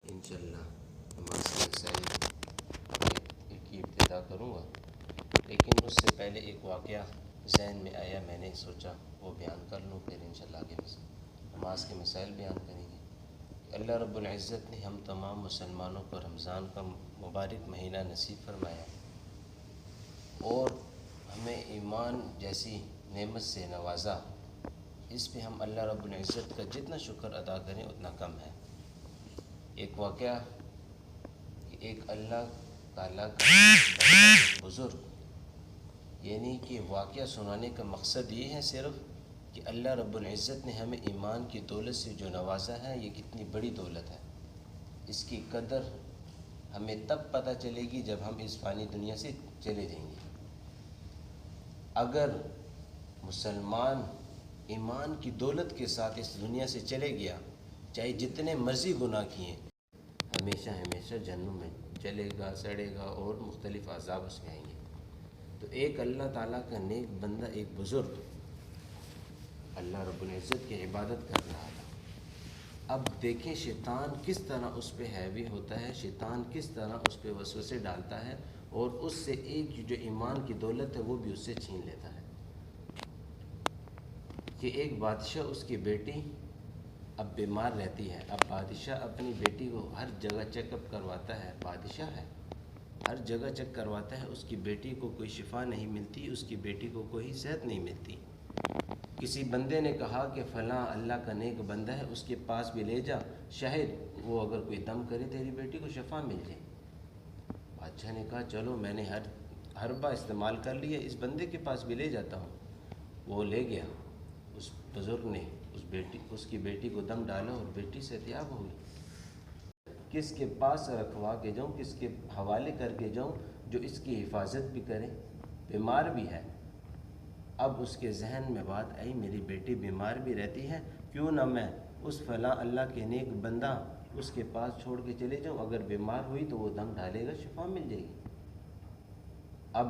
انشاءاللہ نماز کے مسائل کی ابتدا کروں گا، لیکن اس سے پہلے ایک واقعہ ذہن میں آیا، میں نے سوچا وہ بیان کر لوں، پھر انشاءاللہ آگے نماز کے مسائل بیان کریں گے۔ اللہ رب العزت نے ہم تمام مسلمانوں کو رمضان کا مبارک مہینہ نصیب فرمایا اور ہمیں ایمان جیسی نعمت سے نوازا۔ اس پہ ہم اللہ رب العزت کا جتنا شکر ادا کریں اتنا کم ہے۔ ایک واقعہ کہ ایک اللہ تعالیٰ کا بزرگ، یعنی کہ واقعہ سنانے کا مقصد یہ ہے صرف کہ اللہ رب العزت نے ہمیں ایمان کی دولت سے جو نوازا ہے یہ کتنی بڑی دولت ہے۔ اس کی قدر ہمیں تب پتہ چلے گی جب ہم اس فانی دنیا سے چلے جائیں گے۔ اگر مسلمان ایمان کی دولت کے ساتھ اس دنیا سے چلے گیا، چاہے جتنے مرضی گناہ کیے، ہمیشہ ہمیشہ جہنم میں چلے گا، سڑے گا اور مختلف عذاب اس میں آئیں گے۔ تو ایک اللہ تعالیٰ کا نیک بندہ، ایک بزرگ اللہ رب العزت کی عبادت کر رہا تھا۔ اب دیکھیں شیطان کس طرح اس پہ حاوی ہوتا ہے، شیطان کس طرح اس پہ وسوسے ڈالتا ہے اور اس سے ایک جو ایمان کی دولت ہے وہ بھی اس سے چھین لیتا ہے۔ کہ ایک بادشاہ، اس کی بیٹی اب بیمار رہتی ہے۔ اب بادشاہ اپنی بیٹی کو ہر جگہ چیک اپ کرواتا ہے، بادشاہ ہے، ہر جگہ چیک کرواتا ہے، اس کی بیٹی کو کوئی شفا نہیں ملتی، اس کی بیٹی کو کوئی صحت نہیں ملتی۔ کسی بندے نے کہا کہ فلاں اللہ کا نیک بندہ ہے، اس کے پاس بھی لے جا، شاید وہ اگر کوئی دم کرے تیری بیٹی کو شفا مل جائے۔ بادشاہ نے کہا چلو میں نے ہر حربہ استعمال کر لیا، اس بندے کے پاس بھی لے جاتا ہوں۔ وہ لے گیا، اس بزرگ نے اس کی بیٹی کو دم ڈالا اور بیٹی صحتیاب ہو گئی۔ کس کے پاس رکھوا کے جاؤں، کس کے حوالے کر کے جاؤں جو اس کی حفاظت بھی کرے، بیمار بھی ہے۔ اب اس کے ذہن میں بات آئی میری بیٹی بیمار بھی رہتی ہے، کیوں نہ میں اس فلاں اللہ کے نیک بندہ اس کے پاس چھوڑ کے چلے جاؤں، اگر بیمار ہوئی تو وہ دم ڈالے گا، شفا مل جائے گی۔ اب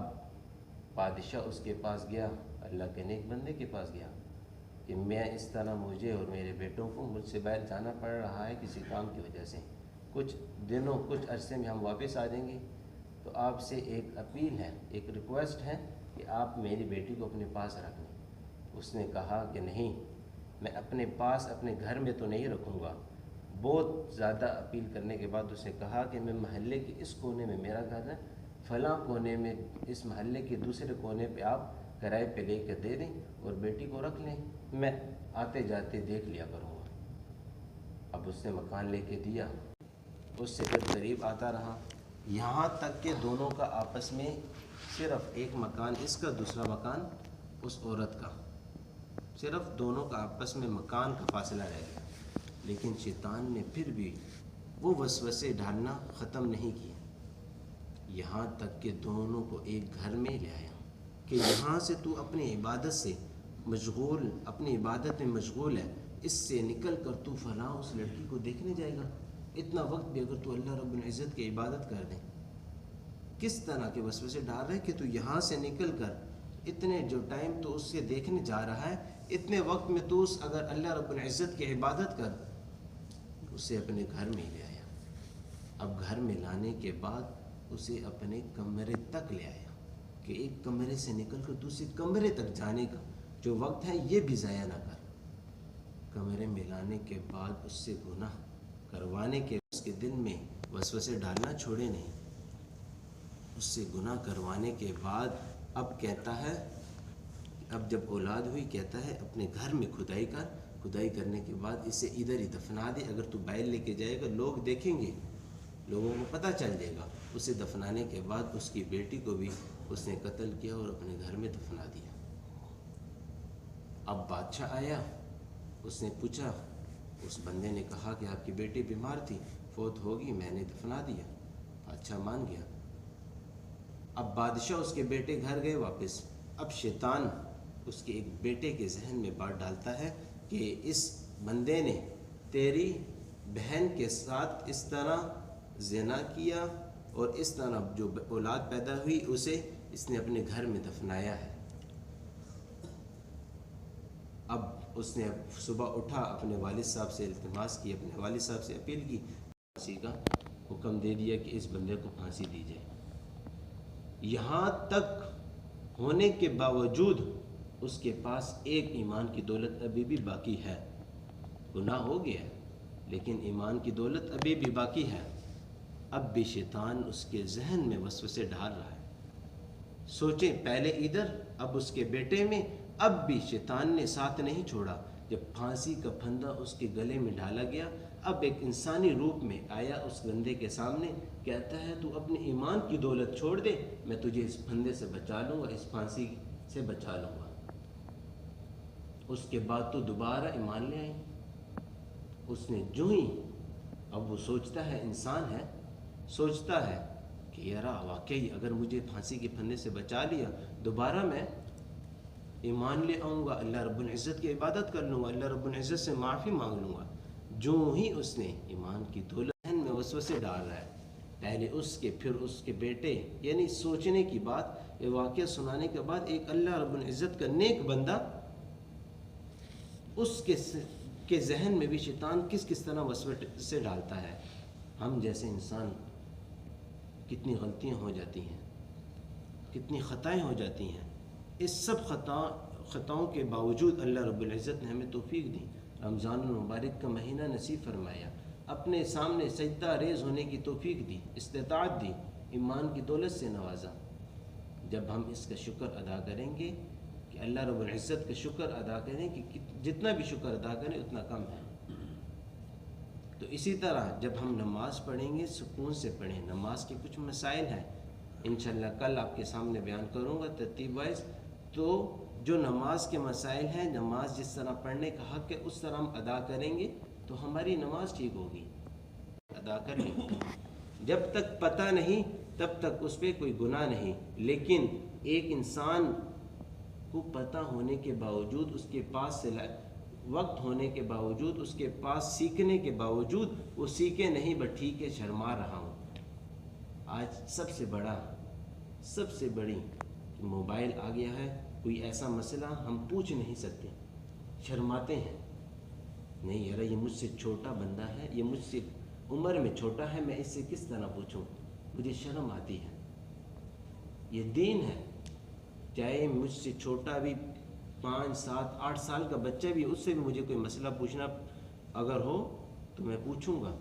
بادشاہ اس کے پاس گیا، اللہ کے نیک بندے کے پاس گیا کہ میں اس طرح مجھے اور میرے بیٹوں کو مجھ سے باہر جانا پڑ رہا ہے کسی کام کی وجہ سے، کچھ دنوں کچھ عرصے میں ہم واپس آ جائیں گے، تو آپ سے ایک اپیل ہے، ایک ریکویسٹ ہے کہ آپ میری بیٹی کو اپنے پاس رکھ لیں۔ اس نے کہا کہ نہیں، میں اپنے پاس اپنے گھر میں تو نہیں رکھوں گا۔ بہت زیادہ اپیل کرنے کے بعد اس نے کہا کہ میں محلے کے اس کونے میں میرا گھر ہے، فلاں کونے میں اس محلے کے دوسرے کونے پہ آپ کرائے پہ لے کے دے دیں اور بیٹی کو رکھ لیں، میں آتے جاتے دیکھ لیا کروں گا۔ اب اس نے مکان لے کے دیا، اس سے پھر قریب آتا رہا، یہاں تک کہ دونوں کا آپس میں صرف ایک مکان اس کا، دوسرا مکان اس عورت کا، صرف دونوں کا آپس میں مکان کا فاصلہ رہ گیا۔ لیکن شیطان نے پھر بھی وہ وسوسے ڈالنا ختم نہیں کیے، یہاں تک کہ دونوں کو ایک گھر میں لے آیا کہ یہاں سے تو اپنی عبادت سے مشغول، اپنی عبادت میں مشغول ہے، اس سے نکل کر تو فلاں اس لڑکی کو دیکھنے جائے گا، اتنا وقت بھی اگر تو اللہ رب العزت کی عبادت کر دے۔ کس طرح کے وسوسے ڈال رہے کہ تو یہاں سے نکل کر اتنے جو ٹائم تو اس سے دیکھنے جا رہا ہے، اتنے وقت میں تو اگر اللہ رب العزت کی عبادت کر، اسے اپنے گھر میں لے آیا۔ اب گھر میں لانے کے بعد اسے اپنے کمرے تک لے آیا کہ ایک کمرے سے نکل کر دوسرے کمرے تک جانے کا جو وقت ہے یہ بھی ضائع نہ کر۔ کمرے میں لانے کے بعد اس سے گناہ کروانے کے، اس کے دل میں وسوسے ڈالنا چھوڑے نہیں، اس سے گناہ کروانے کے بعد اب کہتا ہے، اب جب اولاد ہوئی کہتا ہے اپنے گھر میں کھدائی کر، کھدائی کرنے کے بعد اسے ادھر ہی دفنا دے، اگر تو باہر لے کے جائے گا لوگ دیکھیں گے، لوگوں کو پتہ چل جائے گا۔ اسے دفنانے کے بعد اس کی بیٹی کو بھی اس نے قتل کیا اور اپنے گھر میں دفنا دیا۔ اب بادشاہ آیا، اس نے پوچھا، اس بندے نے کہا کہ آپ کی بیٹی بیمار تھی، فوت ہوگی، میں نے دفنا دیا۔ بادشاہ مان گیا۔ اب بادشاہ اس کے بیٹے گھر گئے واپس، اب شیطان اس کے ایک بیٹے کے ذہن میں بات ڈالتا ہے کہ اس بندے نے تیری بہن کے ساتھ اس طرح زنا کیا اور اس طرح جو اولاد پیدا ہوئی اسے اس نے اپنے گھر میں دفنایا ہے۔ اب اس نے صبح اٹھا، اپنے والد صاحب سے التماس کی، اپنے والد صاحب سے اپیل کی پھانسی کا حکم دے دیا کہ اس بندے کو پھانسی دی جائے. یہاں تک ہونے کے باوجود اس کے پاس ایک ایمان کی دولت ابھی بھی باقی ہے. گناہ ہو گیا لیکن ایمان کی دولت ابھی بھی باقی ہے. اب بھی شیطان اس کے ذہن میں وسوسے ڈال رہا ہے. سوچیں، پہلے ادھر، اب اس کے بیٹے میں. اب بھی شیطان نے ساتھ نہیں چھوڑا. جب پھانسی کا پھندا اس کے گلے میں ڈالا گیا، اب ایک انسانی روپ میں آیا اس بندے کے سامنے. کہتا ہے تو اپنے ایمان کی دولت چھوڑ دے، میں تجھے اس پھندے سے بچا لوں گا، اس پھانسی سے بچا لوں گا. اس کے بعد تو دوبارہ ایمان لے آئی. اس نے جو ہی، اب وہ سوچتا ہے، انسان ہے، سوچتا ہے کہ یار واقعی اگر مجھے پھانسی کے پھندے سے بچا لیا، دوبارہ میں ایمان لے آؤں گا، اللہ رب العزت کی عبادت کر لوں گا، اللہ رب العزت سے معافی مانگ لوں گا. جو ہی اس نے ایمان کی دولت میں وسوسے ڈال رہا ہے، پہلے اس کے پھر اس کے بیٹے. یعنی سوچنے کی بات، یہ واقعہ سنانے کے بعد ایک اللہ رب العزت کا نیک بندہ، اس کے ذہن میں بھی شیطان کس طرح وسوسے ڈالتا ہے. ہم جیسے انسان کتنی غلطیاں ہو جاتی ہیں، کتنی خطائیں ہو جاتی ہیں. اس سب خطاؤں کے باوجود اللہ رب العزت نے ہمیں توفیق دی. رمضان المبارک کا مہینہ نصیب فرمایا، اپنے سامنے سجدہ ریز ہونے کی توفیق دی، استطاعت دی، ایمان کی دولت سے نوازا. جب ہم اس کا شکر ادا کریں گے کہ اللہ رب العزت کا شکر ادا کریں کہ جتنا بھی شکر ادا کریں اتنا کم ہے. تو اسی طرح جب ہم نماز پڑھیں گے سکون سے پڑھیں. نماز کے کچھ مسائل ہیں، انشاءاللہ کل آپ کے سامنے بیان کروں گا ترتیب وائز. تو جو نماز کے مسائل ہیں، نماز جس طرح پڑھنے کا حق ہے اس طرح ہم ادا کریں گے تو ہماری نماز ٹھیک ہوگی. ادا کر لیں. جب تک پتہ نہیں تب تک اس پہ کوئی گناہ نہیں. لیکن ایک انسان کو پتہ ہونے کے باوجود، اس کے پاس وقت ہونے کے باوجود، اس کے پاس سیکھنے کے باوجود وہ سیکھے نہیں، بس ٹھیک ہے شرما رہا ہوں. آج سب سے بڑی موبائل آ گیا ہے. کوئی ایسا مسئلہ ہم پوچھ نہیں سکتے، شرماتے ہیں. نہیں یار یہ مجھ سے چھوٹا بندہ ہے، یہ مجھ سے عمر میں چھوٹا ہے، میں اس سے کس طرح پوچھوں، مجھے شرم آتی ہے. یہ دین ہے. چاہے مجھ سے چھوٹا بھی 5 7 8 سال کا بچہ بھی، اس سے بھی مجھے کوئی مسئلہ پوچھنا اگر ہو تو میں پوچھوں گا.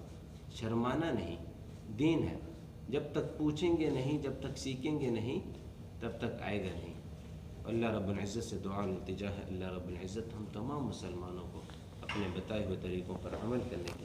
شرمانا نہیں، دین ہے. جب تک پوچھیں گے نہیں، جب تک سیکھیں گے نہیں، تب تک آئے گا نہیں. اللہ رب العزت سے دعا التجا ہے، اللہ رب العزت ہم تمام مسلمانوں کو اپنے بتائے ہوئے طریقوں پر عمل کرنے کی